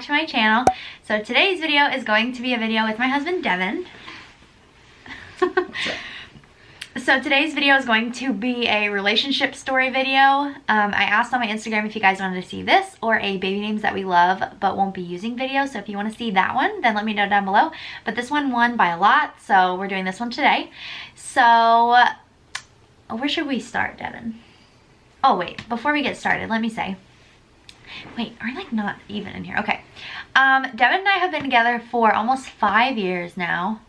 back to my channel. So today's video is going to be a video with my husband Devin. So today's video is going to be a relationship story video. I asked on my Instagram if you guys wanted to see this or a baby names that we love but won't be using video. So if you want to see that one, then let me know down below. But this one won by a lot, so we're doing this one today. So where should we start, Devin? Oh wait, before we get started, let me say, wait, are like not even in here? Okay. Devin and I have been together for almost 5 years now.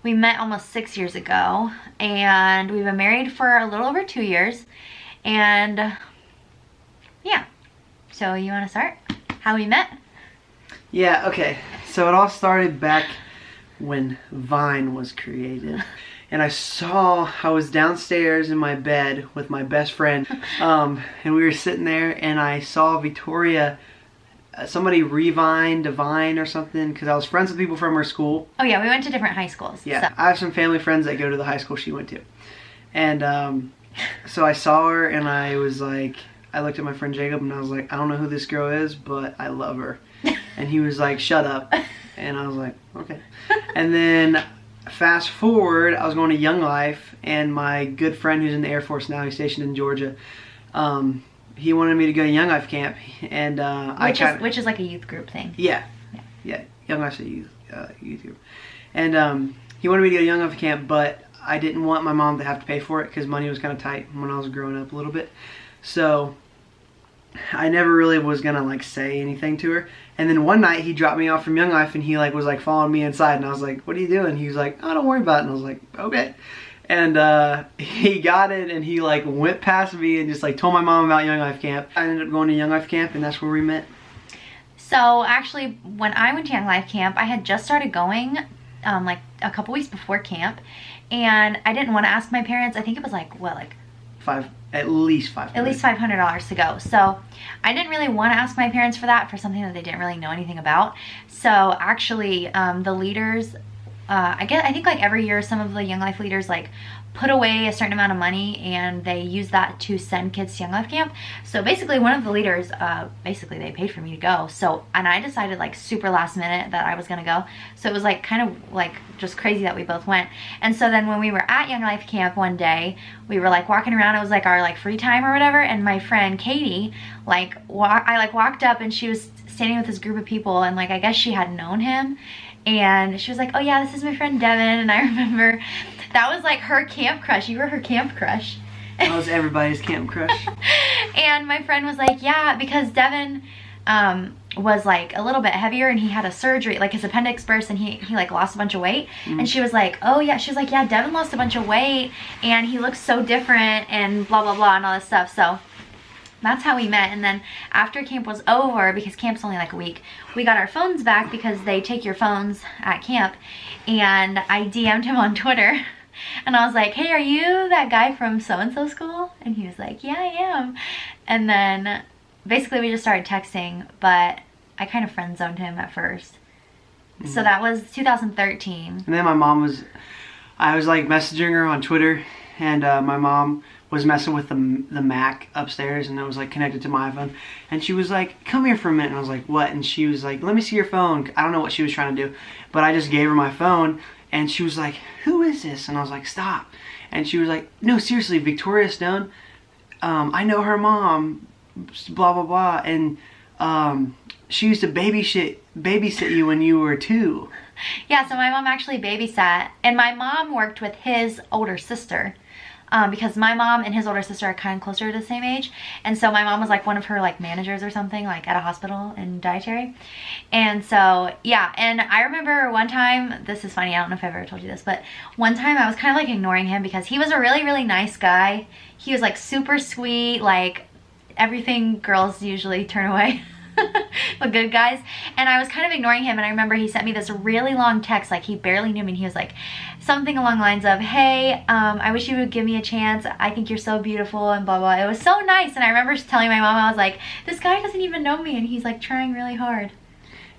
We met almost 6 years ago, and we've been married for a little over 2 years. And yeah, so you want to start how we met? Yeah, okay. So it all started back when Vine was created. And I was downstairs in my bed with my best friend, and we were sitting there, and I saw Victoria, somebody Divine or something, because I was friends with people from her school. Oh yeah, we went to different high schools. Yeah, so. I have some family friends that go to the high school she went to. And so I saw her, and I was like, I looked at my friend Jacob, and I was like, I don't know who this girl is, but I love her. And he was like, shut up. And I was like, okay. And then fast forward, I was going to Young Life, and my good friend who's in the Air Force now, he's stationed in Georgia, he wanted me to go to Young Life camp, and which is like a youth group thing. Yeah. Young Life's a youth group, and he wanted me to go to Young Life camp, but I didn't want my mom to have to pay for it because money was kind of tight when I was growing up a little bit, so I never really was gonna like say anything to her. And then one night he dropped me off from Young Life, and he like was like following me inside, and I was like, what are you doing? He was like, oh, don't worry about it. And I was like, okay. And he got it, and he like went past me and just like told my mom about Young Life camp. I ended up going to Young Life camp, and that's where we met. So actually, when I went to Young Life camp, I had just started going like a couple weeks before camp, and I didn't want to ask my parents. I think it was like what, like at least $500 to go. So I didn't really want to ask my parents for that, for something that they didn't really know anything about. So actually, the leaders, I think like every year some of the Young Life leaders like put away a certain amount of money, and they use that to send kids to Young Life camp. So basically one of the leaders, basically they paid for me to go. So, and I decided like super last minute that I was gonna go. So it was like kind of like just crazy that we both went. And so then when we were at Young Life camp one day, we were like walking around, it was like our like free time or whatever, and my friend Katie, like I walked up, and she was standing with this group of people, and like I guess she had known him. And she was like, oh yeah, this is my friend Devin. And I remember that was like her camp crush. You were her camp crush. That was everybody's camp crush. And my friend was like, yeah, because Devin was like a little bit heavier, and he had a surgery, like his appendix burst, and he like lost a bunch of weight. And she was like, oh yeah, she was like, yeah, Devin lost a bunch of weight, and he looks so different, and blah blah blah and all this stuff. So that's how we met. And then after camp was over, because camp's only like a week, we got our phones back because they take your phones at camp. And I DM'd him on Twitter, and I was like, hey, are you that guy from so-and-so school? And he was like, yeah, I am. And then basically we just started texting, but I kind of friend zoned him at first. So that was 2013. And then I was like messaging her on Twitter, and my mom was messing with the Mac upstairs, and it was like connected to my iPhone, and she was like, come here for a minute. And I was like, what? And she was like, let me see your phone. I don't know what she was trying to do, but I just gave her my phone, and she was like, who is this? And I was like, stop. And she was like, no, seriously, Victoria Stone, I know her mom, blah blah blah, and she used to babysit you when you were 2. Yeah, so my mom actually babysat, and my mom worked with his older sister. Because my mom and his older sister are kind of closer to the same age, and so my mom was like one of her like managers or something, like at a hospital in dietary. And so yeah, and I remember one time, this is funny, I don't know if I've ever told you this, but one time I was kind of like ignoring him because he was a really nice guy. He was like super sweet, like everything girls usually turn away. But good guys. And I was kind of ignoring him, and I remember he sent me this really long text, like he barely knew me, and he was like something along the lines of, hey, I wish you would give me a chance, I think you're so beautiful, and blah blah. It was so nice. And I remember telling my mom, I was like, this guy doesn't even know me, and he's like trying really hard.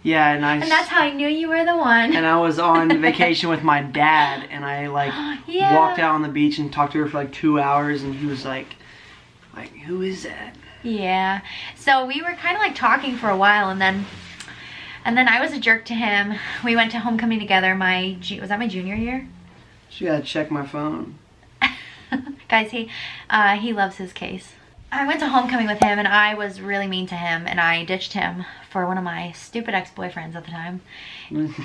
Yeah, and that's how I knew you were the one. And I was on vacation with my dad, and I like walked out on the beach and talked to her for like 2 hours, and he was like who is that? Yeah, so we were kind of like talking for a while, and then And then I was a jerk to him. We went to homecoming together. Was that my junior year? She gotta check my phone. Guys, he loves his case. I went to homecoming with him and I was really mean to him and I ditched him for one of my stupid ex-boyfriends at the time.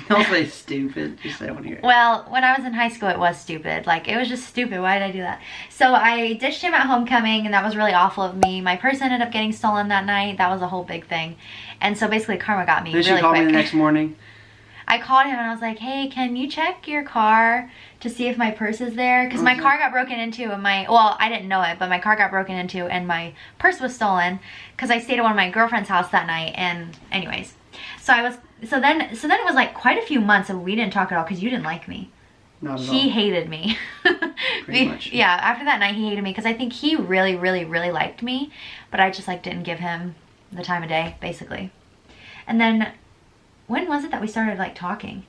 Don't say stupid, just say one of your... Well, when I was in high school it was stupid. Like, it was just stupid. Why did I do that? So I ditched him at homecoming and that was really awful of me. My purse ended up getting stolen that night. That was a whole big thing. And so basically karma got me really quick. Then she called me the next morning. I called him and I was like, hey, can you check your car to see if my purse is there? Because my car got broken into and well, I didn't know it, but my car got broken into and my purse was stolen because I stayed at one of my girlfriend's house that night. And anyways, so then it was like quite a few months and we didn't talk at all because you didn't like me. Not at all. He hated me. Pretty much. Yeah, after that night he hated me because I think he really, really, really liked me, but I just like didn't give him the time of day, basically. And then when was it that we started like talking?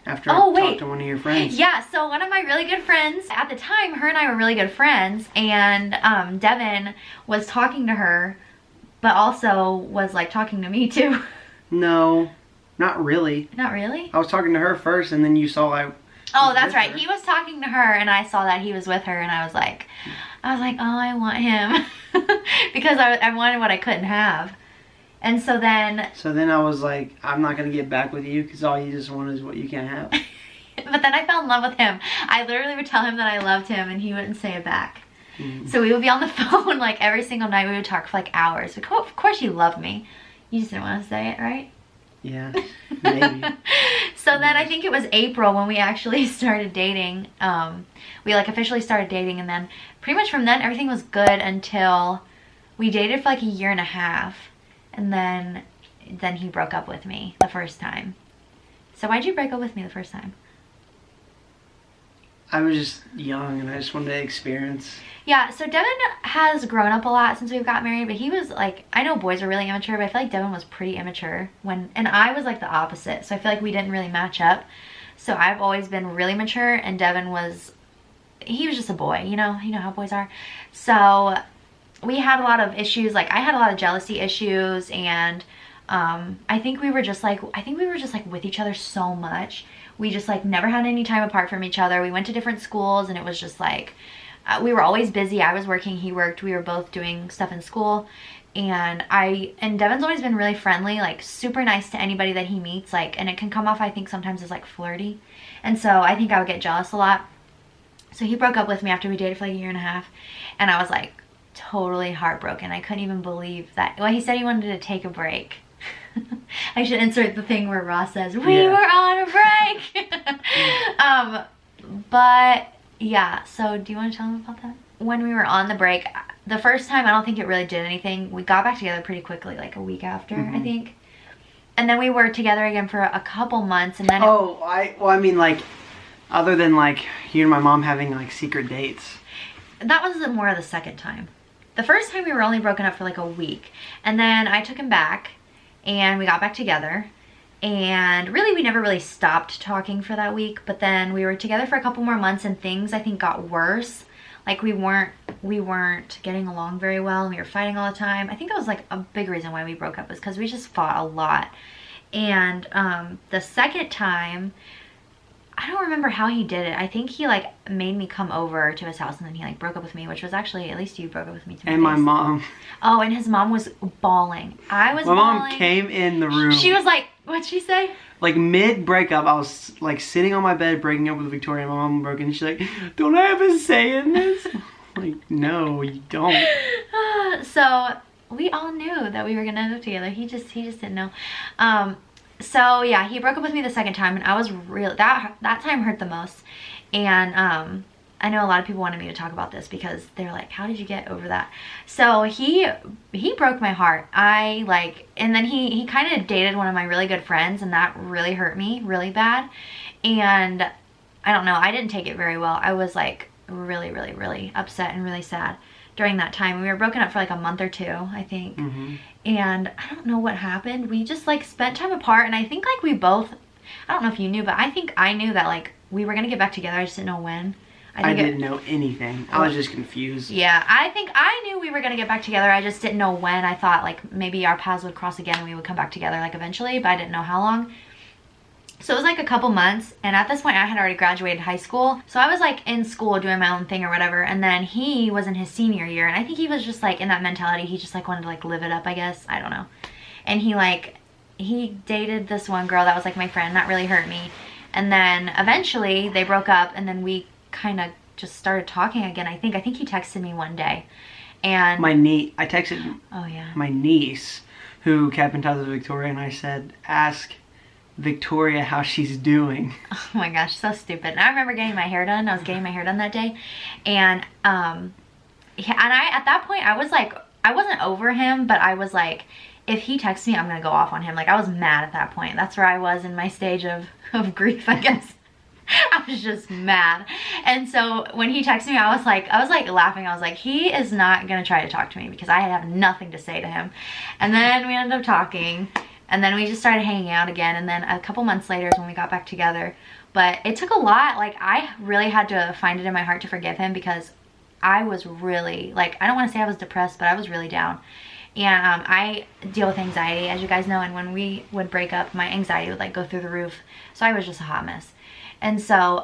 After I talked to one of your friends. Yeah, so one of my really good friends, at the time, her and I were really good friends, and Devin was talking to her, but also was like talking to me too. No, not really. Not really? I was talking to her first and then you saw Oh, that's right. He was talking to her and I saw that he was with her and I was like, oh, I want him. Because I wanted what I couldn't have. And so then I was like, I'm not going to get back with you because all you just want is what you can't have. But then I fell in love with him. I literally would tell him that I loved him and he wouldn't say it back. So we would be on the phone like every single night. We would talk for like hours. Of course you loved me. You just didn't want to say it, right? Yeah, maybe. So then I think it was April when we actually started dating. We like officially started dating and then pretty much from then everything was good until we dated for like a year and a half. And then he broke up with me the first time. So why'd you break up with me the first time? I was just young and I just wanted to experience. Yeah, so Devin has grown up a lot since we've got married, but he was like, I know boys are really immature, but I feel like Devin was pretty immature and I was like the opposite. So I feel like we didn't really match up. So I've always been really mature and Devin he was just a boy, you know how boys are. So we had a lot of issues. Like I had a lot of jealousy issues and I think we were just like with each other so much. We just like never had any time apart from each other. We went to different schools and it was just like we were always busy. I was working, he worked. We were both doing stuff in school. And Devin's always been really friendly, like super nice to anybody that he meets, like, and it can come off I think sometimes as like flirty. And so I think I would get jealous a lot. So he broke up with me after we dated for like a year and a half and I was like totally heartbroken. I couldn't even believe that. Well, he said he wanted to take a break. I should insert the thing where Ross says, we were on a break. But yeah, so do you want to tell him about that? When we were on the break, the first time, I don't think it really did anything. We got back together pretty quickly, like a week after, I think. And then we were together again for a couple months and then... I mean like, other than like you and my mom having like secret dates. That was more of the second time. The first time we were only broken up for like a week. And then I took him back and we got back together. And really, we never really stopped talking for that week. But then we were together for a couple more months and things I think got worse. Like we weren't getting along very well and we were fighting all the time. I think that was like a big reason why we broke up was because we just fought a lot. And the second time, I don't remember how he did it. I think he like made me come over to his house and then he like broke up with me, which was actually, at least you broke up with me to my And my mom. Oh, and his mom was bawling. I was bawling. My mom came in the room. She was like, what'd she say? Like mid breakup, I was like sitting on my bed breaking up with Victoria. My mom broke in and she's like, don't I have a say in this? I'm like, no, you don't. So we all knew that we were gonna end up together. He just didn't know. So yeah, he broke up with me the second time and I was that time hurt the most. And I know a lot of people wanted me to talk about this because they're like, how did you get over that? So he broke my heart. And then he kind of dated one of my really good friends and that really hurt me really bad. And I don't know, I didn't take it very well. I was like really, really, really upset and really sad during that time. We were broken up for like a month or two, I think. And I don't know what happened. We just like spent time apart and I think like we both, I don't know if you knew, but I think I knew that like we were gonna get back together. I just didn't know when. I didn't know anything. I was just confused. Yeah, I think I knew we were going to get back together. I just didn't know when. I thought like maybe our paths would cross again and we would come back together like eventually, but I didn't know how long. So it was like a couple months, and at this point I had already graduated high school. So I was like in school doing my own thing or whatever, and then he was in his senior year, and I think he was just like in that mentality. He just like wanted to like live it up, I guess. I don't know. And he dated this one girl that was like my friend. That really hurt me. And then eventually they broke up, and then we kind of just started talking again. I think he texted me one day, and I texted oh yeah, my niece who kept in touch with Victoria, and I said, ask Victoria how she's doing. oh my gosh, so stupid. And I remember getting my hair done. I was getting my hair done that day, and I at that point I was like, I wasn't over him, but I was like, if he texts me, I'm gonna go off on him. Like, I was mad at that point. That's where I was in my stage of grief, I guess. I was just mad. And so when he texted me, I was like laughing. I was like, he is not gonna try to talk to me because I have nothing to say to him. And then we ended up talking, and then we just started hanging out again. And then a couple months later is when we got back together. But it took a lot. Like, I really had to find it in my heart to forgive him, because I was really, like, I don't want to say I was depressed, but I was really down. And I deal with anxiety, as you guys know, and when we would break up, my anxiety would like go through the roof. So I was just a hot mess. And so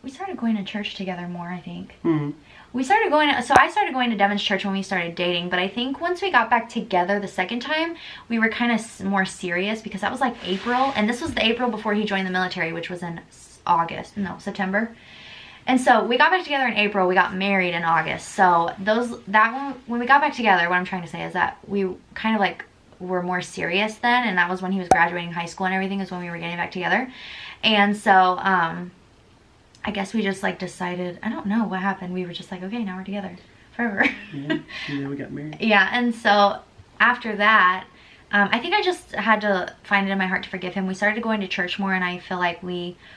we started going to church together more, I think. Mm-hmm. I started going to Devin's church when we started dating, but I think once we got back together the second time, we were kind of more serious, because that was like April, and this was the April before he joined the military, which was in September. And so we got back together in April. We got married in August. So when we got back together, what I'm trying to say is that we kind of like were more serious then, and that was when he was graduating high school and everything, is when we were getting back together. And so I guess we just like decided, I don't know what happened. We were just like, okay, now we're together forever. Yeah, and then we got married. Yeah, and so after that, I think I just had to find it in my heart to forgive him. We started going to church more, and I feel like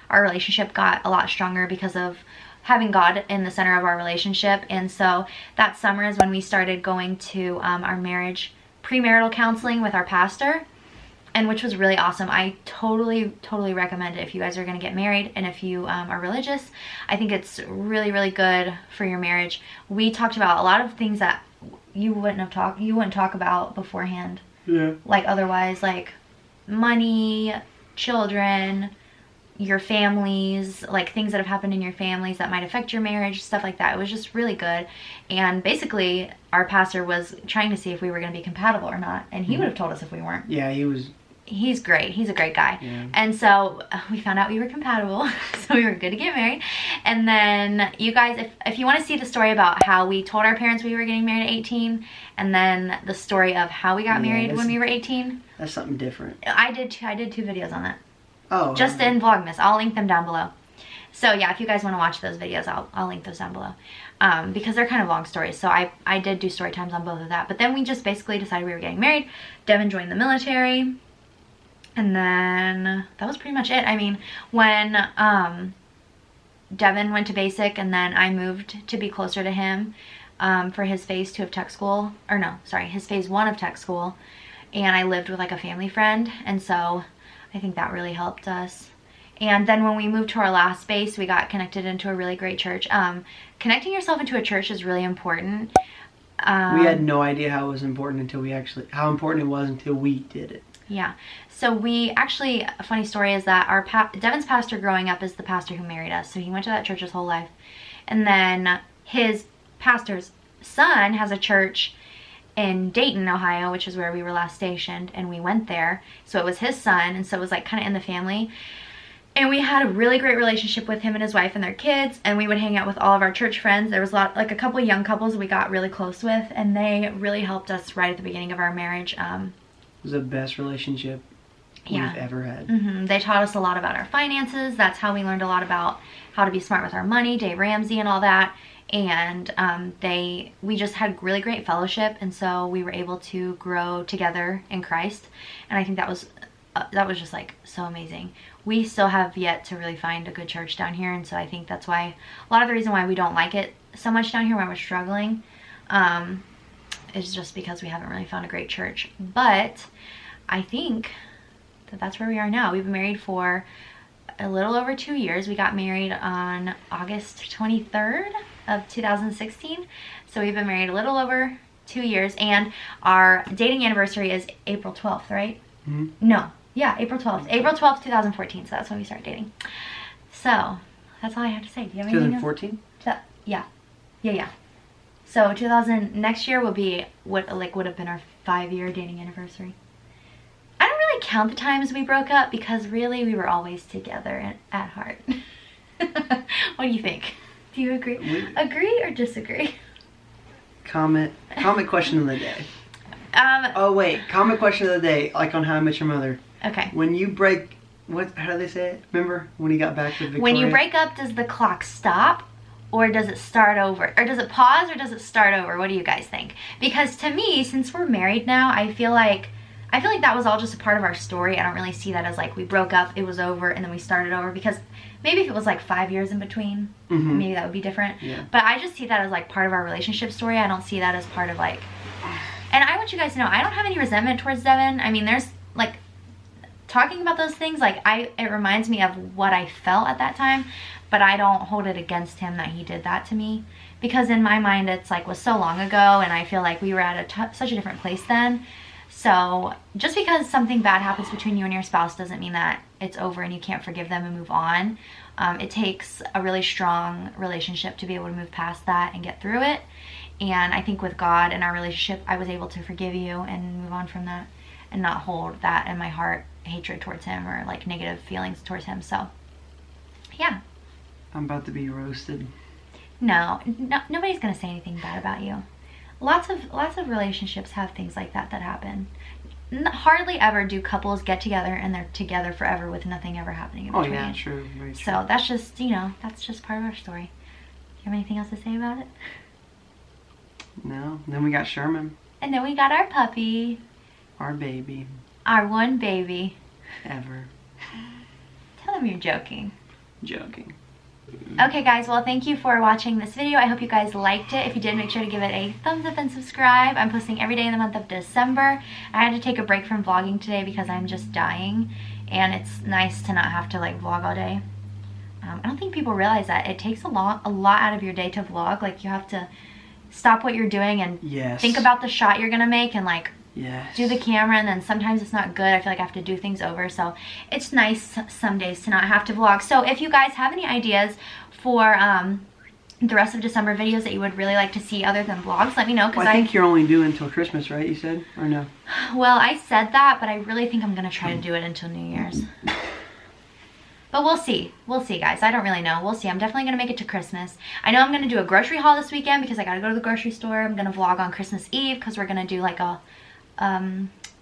our relationship got a lot stronger because of having God in the center of our relationship. And so that summer is when we started going to our marriage premarital counseling with our pastor, and which was really awesome. I totally recommend it if you guys are going to get married, and if you are religious. I think it's really good for your marriage. We talked about a lot of things that you wouldn't talk about beforehand. Yeah. Like otherwise, like money, children, your families, like things that have happened in your families that might affect your marriage, stuff like that. It was just really good. And basically our pastor was trying to see if we were going to be compatible or not, and he would have told us if we weren't. Yeah, He's great. He's a great guy. Yeah. And so we found out we were compatible, so we were good to get married. And then you guys, if you want to see the story about how we told our parents we were getting married at 18, and then the story of how we got married when we were 18. That's something different. I did two videos on that. Oh. Just in Vlogmas. I'll link them down below. So yeah, if you guys want to watch those videos, I'll link those down below. Because they're kind of long stories. So I did do story times on both of that. But then we just basically decided we were getting married. Devin joined the military. And then that was pretty much it. I mean, when Devin went to basic, and then I moved to be closer to him for his phase 2 of tech school. Or no, sorry, his phase 1 of tech school. And I lived with like a family friend. And so I think that really helped us. And then when we moved to our last base, we got connected into a really great church. Connecting yourself into a church is really important. We had no idea how it was important how important it was until we did it. Yeah. So we actually, a funny story is that Devin's pastor growing up is the pastor who married us. So he went to that church his whole life. And then his pastor's son has a church in Dayton, Ohio, which is where we were last stationed, and we went there. So it was his son, and so it was like kind of in the family. And we had a really great relationship with him and his wife and their kids, and we would hang out with all of our church friends. There was a couple of young couples we got really close with, and they really helped us right at the beginning of our marriage. It was the best relationship we've ever had. Mm-hmm. They taught us a lot about our finances. That's how we learned a lot about how to be smart with our money, Dave Ramsey and all that. And we just had really great fellowship, and so we were able to grow together in Christ. And I think that was just like so amazing. We still have yet to really find a good church down here, and so I think that's why a lot of the reason why we don't like it so much down here, why we're struggling, is just because we haven't really found a great church. But I think that's where we are now. We've been married for a little over 2 years. We got married on August 23rd of 2016. So we've been married a little over 2 years, and our dating anniversary is April 12th, right? Mm-hmm. No. Yeah, April 12th. April 12th, 2014. So that's when we started dating. So that's all I have to say. Do you have anything else? 2014? Yeah. So next year will be would have been our 5-year dating anniversary. I don't really count the times we broke up because really we were always together at heart. What do you think? Do you agree? Agree or disagree? Comment question of the day. Oh wait, comment question of the day, like on How I Met Your Mother. Okay. When you break, how do they say it? Remember when he got back to Victoria? When you break up, does the clock stop? Or does it start over? Or does it pause or does it start over? What do you guys think? Because to me, since we're married now, I feel like that was all just a part of our story. I don't really see that as like we broke up, it was over, and then we started over. Because maybe if it was like 5 years in between, maybe that would be different. Yeah. But I just see that as like part of our relationship story. I don't see that as part of like... And I want you guys to know, I don't have any resentment towards Devin. I mean, there's like... Talking about those things, like it reminds me of what I felt at that time, but I don't hold it against him that he did that to me, because in my mind it's like was so long ago, and I feel like we were at such a different place then. So just because something bad happens between you and your spouse doesn't mean that it's over and you can't forgive them and move on. It takes a really strong relationship to be able to move past that and get through it. And I think with God and our relationship, I was able to forgive you and move on from that and not hold that in my heart, hatred towards him or like negative feelings towards him. So yeah. I'm about to be roasted. No, nobody's gonna say anything bad about you. Lots of relationships have things like that happen. Hardly ever do couples get together and they're together forever with nothing ever happening in between. Oh yeah, true, very true. So that's just, that's just part of our story. Do you have anything else to say about it? No. And then we got Sherman. And then we got our puppy. Our baby. Our one baby. Ever. Tell them you're joking. Joking. Okay guys, well thank you for watching this video. I hope you guys liked it. If you did, make sure to give it a thumbs up and subscribe. I'm posting every day in the month of December. I had to take a break from vlogging today because I'm just dying, and it's nice to not have to like vlog all day. I don't think people realize that it takes a lot out of your day to vlog. Like you have to stop what you're doing and think about the shot you're gonna make and like do the camera, and then sometimes it's not good. I feel like I have to do things over, so it's nice some days to not have to vlog. So if you guys have any ideas for the rest of December videos that you would really like to see other than vlogs, let me know. Well, I think you're only doing until Christmas, right? You said, or no? Well, I said that, but I really think I'm gonna try to do it until New Year's. But we'll see. We'll see, guys. I don't really know. We'll see. I'm definitely going to make it to Christmas. I know I'm going to do a grocery haul this weekend because I got to go to the grocery store. I'm going to vlog on Christmas Eve because we're going to do like a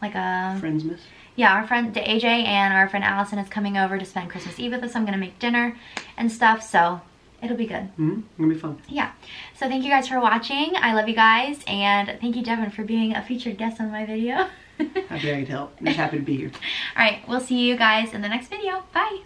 Friendsmas? Yeah, our friend AJ and our friend Allison is coming over to spend Christmas Eve with us. I'm going to make dinner and stuff, so it'll be good. It'll be fun. Yeah. So thank you guys for watching. I love you guys, and thank you, Devin, for being a featured guest on my video. Happy I could help. I'm just happy to be here. All right, we'll see you guys in the next video. Bye.